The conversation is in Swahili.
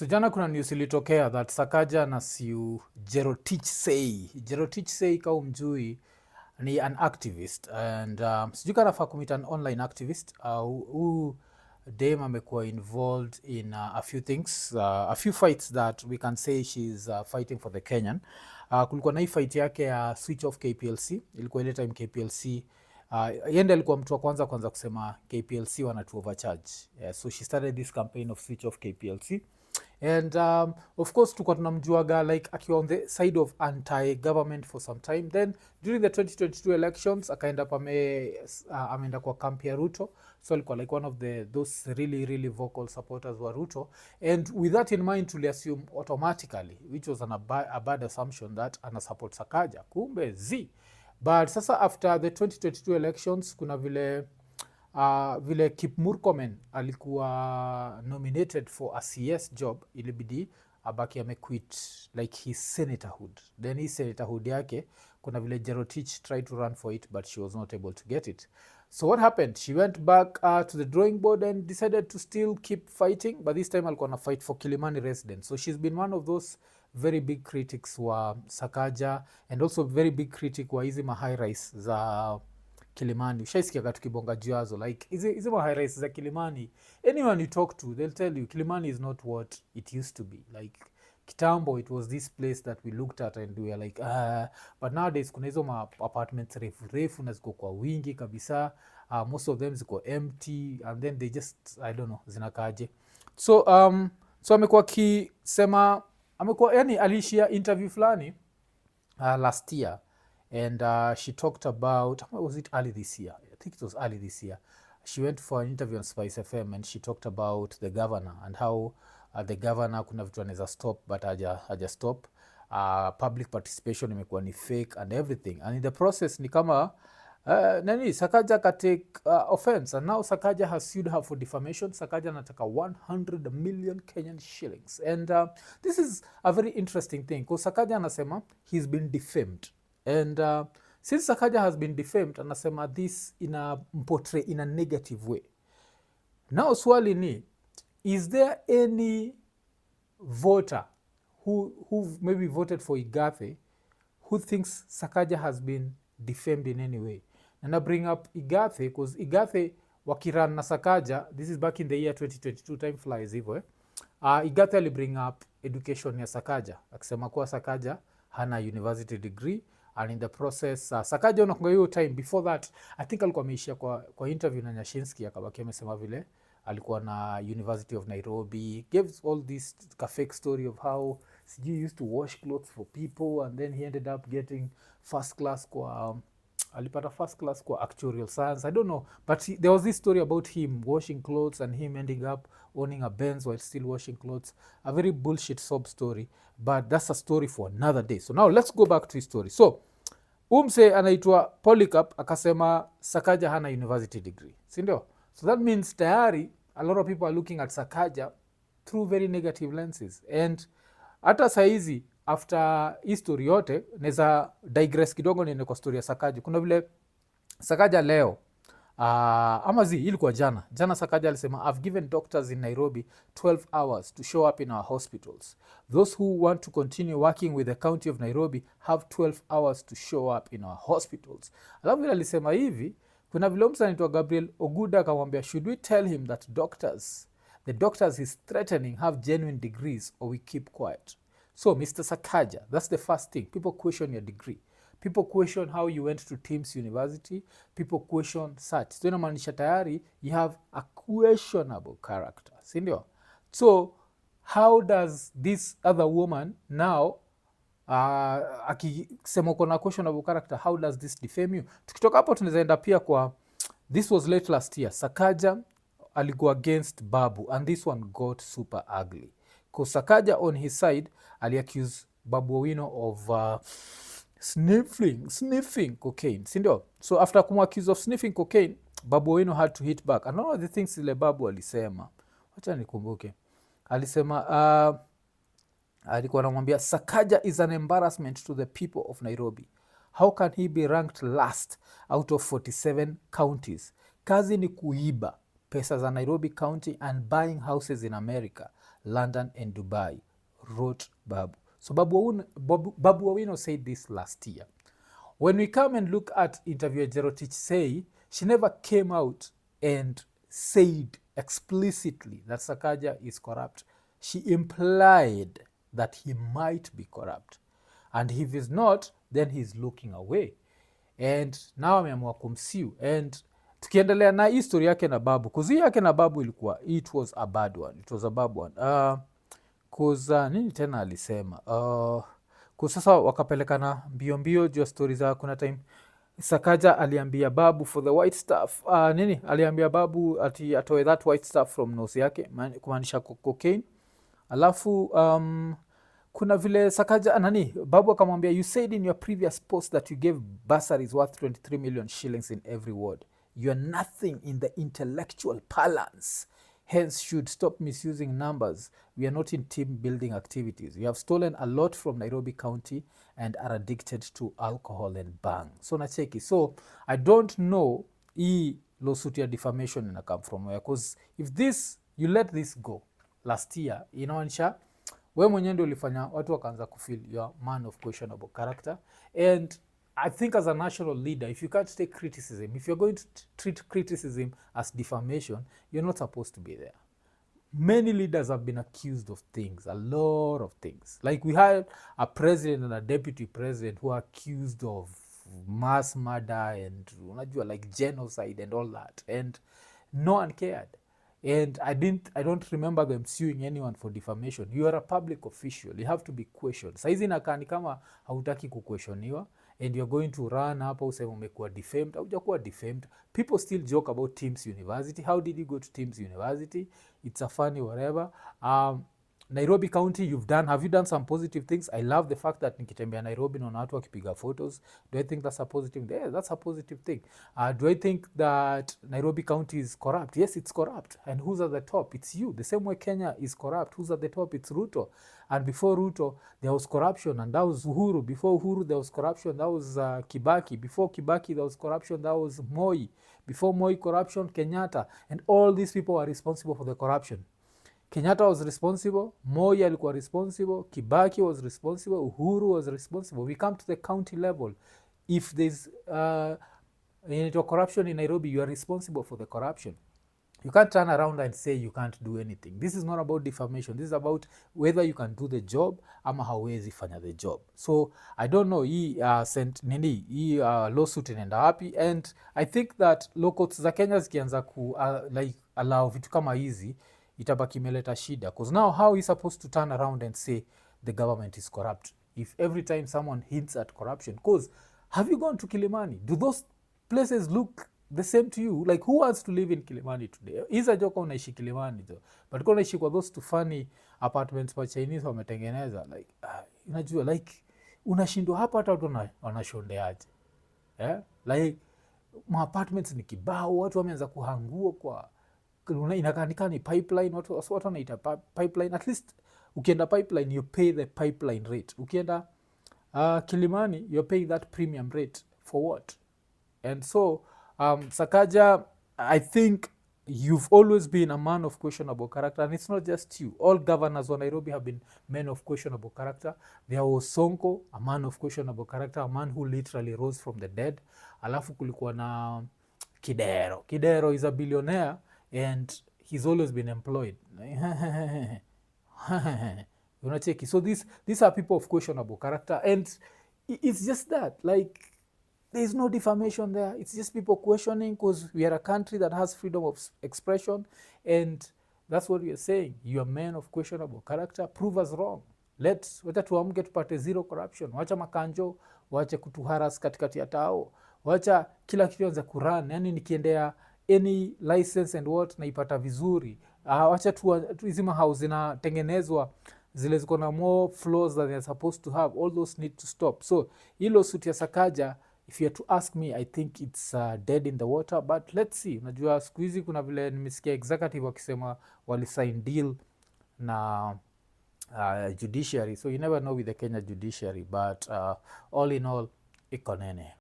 So jana kuna news ilitokea that Sakaja na siu Jerotich Sei. Jerotich Sei kama umjui ni an activist and sijui kana nafaa kumita an online activist. Huu dame amekuwa involved in a few things, a few fights that we can say she's fighting for the Kenyan. Kulikuwa na hii fight yake ya switch off KPLC, ilikuwa ile time KPLC yende alikuwa mtu wa kwanza kusema KPLC wanatu overcharge. So she started this campaign of switch off KPLC. And of course tulikuwa tunamjuaga like akiwa on the side of anti-government for some time. Then during the 2022 elections akaenda ameenda kwa camp ya Ruto. So alikuwa like one of those really vocal supporters wa Ruto. And with that in mind tuliassume automatically, which was a bad assumption, that ana support Sakaja. Kumbe But sasa after the 2022 elections kuna vile Kip Murkomen alikuwa nominated for a CS job, ilibidi abaki amequit like his senatorhood. Then his senatorhood yake kuna vile Jerotich tried to run for it but she was not able to get it. So what happened? She went back to the drawing board and decided to still keep fighting, but this time alikuwa na fight for Kilimani residents. So she's been one of those very big critics wa Sakaja and also very big critic wa hizi high rise za Kilimani. Ushaisikia tukibonga juazo like hizi high rise za Kilimani, anyone you talk to they'll tell you Kilimani is not what it used to be. Like kitambo it was this place that we looked at and we were like but nowadays kuna hizo apartments refu na ziko kwa wingi kabisa. Most of them ziko empty and then they just I don't know zinakaje. So amekuwa kisema amekuwa yani alishia interview fulani last year. And she talked about, was it early this year? I think it was early this year. She went for an interview on Spice FM and she talked about the governor and how the governor kuna vitu anaweza stop but haja stop. Public participation imekuwa ni fake and everything. And in the process ni kama Sakaja ka take offense, and now Sakaja has sued her for defamation. Sakaja anataka 100 million Kenyan shillings. And this is a very interesting thing because Sakaja anasema he's been defamed. And since Sakaja has been defamed, anasema this portray in a negative way. Now swali ni, is there any voter who maybe voted for Igathe who thinks Sakaja has been defamed in any way? And I bring up Igathe because Igathe wakiran na Sakaja, this is back in the year 2022, time flies hivyo. Igathe ali bring up education ya Sakaja, akisema kuwa Sakaja hana university degree. And in the process Sakaja unakunga hiyo time before that I think alikuwa ameishia kwa interview na Nyashinski akabaki amesema vile alikuwa na University of Nairobi, gave all this fake story of how he used to wash clothes for people and then he ended up getting first class kwa alipata first class kwa actuarial science, I don't know, but there was this story about him washing clothes and him ending up owning a Benz while still washing clothes. A very bullshit sob story, but that's a story for another day. So now let's go back to his story. So umse anaitwa Polycarp akasema Sakaja hana university degree, si ndio? So that means tayari a lot of people are looking at Sakaja through very negative lenses. And hata saizi after history yote neza digress kidogo niende kwa story ya Sakaja. Kuna vile Sakaja leo ilikuwa jana Sakaja alisema I've given doctors in Nairobi 12 hours to show up in our hospitals. Those who want to continue working with the county of Nairobi have 12 hours to show up in our hospitals. Alafu vile alisema hivi, kuna vile msa anaitwa Gabriel Oguda akamwambia, should we tell him that the doctors he's threatening have genuine degrees or we keep quiet? So Mr. Sakaja, that's the first thing. People question your degree. People question how you went to Teams University. People question such. So inamaanisha tayari you have a questionable character, si ndio? So how does this other woman now akisema uko na questionable character, how does this defame you? Tukitoka hapo tunaweza enda pia kwa this was late last year. Sakaja aligo against Babu and this one got super ugly. Because Sakaja on his side aliaccuse Babu Owino of sniffing cocaine, si ndio? So after kumwaccuse of sniffing cocaine, Babu Owino had to hit back. And one of the things ile Babu alisema, wacha nikumbuke, alisema alikuwa anamwambia Sakaja is an embarrassment to the people of Nairobi. How can he be ranked last out of 47 counties? Kazi ni kuiba. pesa za Nairobi County and buying houses in America, London and Dubai, wrote Babu. So Babu Owino said this last year. When we come and look at interviewer Jerotich Sei, she never came out and said explicitly that Sakaja is corrupt. She implied that he might be corrupt. And if he's not, then he's looking away. And now ameamua kumsiu. And tukiendelea na history yake na Babu, kuzi yake na Babu ilikuwa, it was a bad one. It was a bad one. Nini tena alisema? Sasa wakapelekana mbio mbio juu ya stori za kuna time Sakaja aliambia Babu for the white stuff. Nini aliambia Babu ati atoe that white stuff from nose yake, kumaanisha cocaine. Alafu kuna vile Sakaja Babu akamwambia, you said in your previous post that you gave bursaries worth 23 million shillings in every ward. You are nothing in the intellectual parlance. Hence, should stop misusing numbers. We are not in team building activities. You have stolen a lot from Nairobi County and are addicted to alcohol and bang. So nacheki. So I don't know hii lawsuit ya defamation ina come from where, because if this, you let this go last year, inaonyesha we mwenyewe ndio ulifanya watu wakaanza kufeel you are man of questionable character. And I think as a national leader, if you can't take criticism, if you're going to treat criticism as defamation, you're not supposed to be there. Many leaders have been accused of things, a lot of things. Like we had a president and a deputy president who are accused of mass murder and like genocide and all that. And no one cared. And I don't remember them suing anyone for defamation. You are a public official. You have to be questioned. Saizi inakaa ni kama hautaki kuquestioniwa and you're going to run hapa useme umekuwa defamed. Haujakuwa defamed. People still joke about Teams University. How did you go to Teams University? It's a funny whatever. Nairobi County, have you done some positive things? I love the fact that nikitembea Nairobi naona watu wakipiga photos. Do I think that's a positive thing? Yeah, that's a positive thing. Do I think that Nairobi County is corrupt? Yes, it's corrupt. And who's at the top? It's you. The same way Kenya is corrupt. Who's at the top? It's Ruto. And before Ruto, there was corruption, and that was Uhuru. Before Uhuru, there was corruption. That was Kibaki. Before Kibaki, there was corruption. That was Moi. Before Moi, corruption, Kenyatta. And all these people are responsible for the corruption. Kenyatta was responsible, Moi alikuwa responsible, Kibaki was responsible, Uhuru was responsible. We come to the county level. If there's corruption in Nairobi, you are responsible for the corruption. You can't turn around and say you can't do anything. This is not about defamation. This is about whether you can do the job ama hawezi fanya the job. So I don't know hii lawsuit inaenda wapi, and I think that law courts za Kenya zikianza ku allow vitu kama hizi itabaki imeleta shida, because now how are you supposed to turn around and say the government is corrupt if every time someone hints at corruption? Because have you gone to Kilimani? Do those places look the same to you? Like, who wants to live in Kilimani today? Isa joka unaishi Kilimani jo, but kwa unaishi kwa those two funny apartments pa Chinese wametengeneza, like unajua like unashindwa hapa hata watu wanashondeaje, like ma apartments ni kibao, watu wameanza kuhangua kwa inakanika ni pipeline, watu wanaita pipeline. At least ukienda pipeline you pay the pipeline rate. Ukienda Kilimani you're paying that premium rate for what? And so Sakaja, I think you've always been a man of questionable character, and it's not just you. All governors of Nairobi have been men of questionable character. There was Sonko, a man of questionable character, a man who literally rose from the dead. Alafu kulikuwa na Kidero is a billionaire and he's always been employed. Unacheki. So these are people of questionable character, and it's just that, like, there's no defamation there. It's just people questioning, because we are a country that has freedom of expression, and that's what we are saying. You are men of questionable character. Prove us wrong. Wacha tuamke tupate zero corruption. Wacha makanjo, wacha kutuharas katikati ya tao. Wacha kila kitu anza kuran. Yani nikiendea any license and what naipata vizuri. Wacha tuizima house zinatengenezwa zile ziko na more floors than they're supposed to have. All those need to stop. So hilo suit ya Sakaja, if you are to ask me, I think it's dead in the water, but let's see. Unajua siku hizi kuna vile nimesikia executive wakisema walisign deal na judiciary, so you never know with the Kenya judiciary, but all in all, ikonene.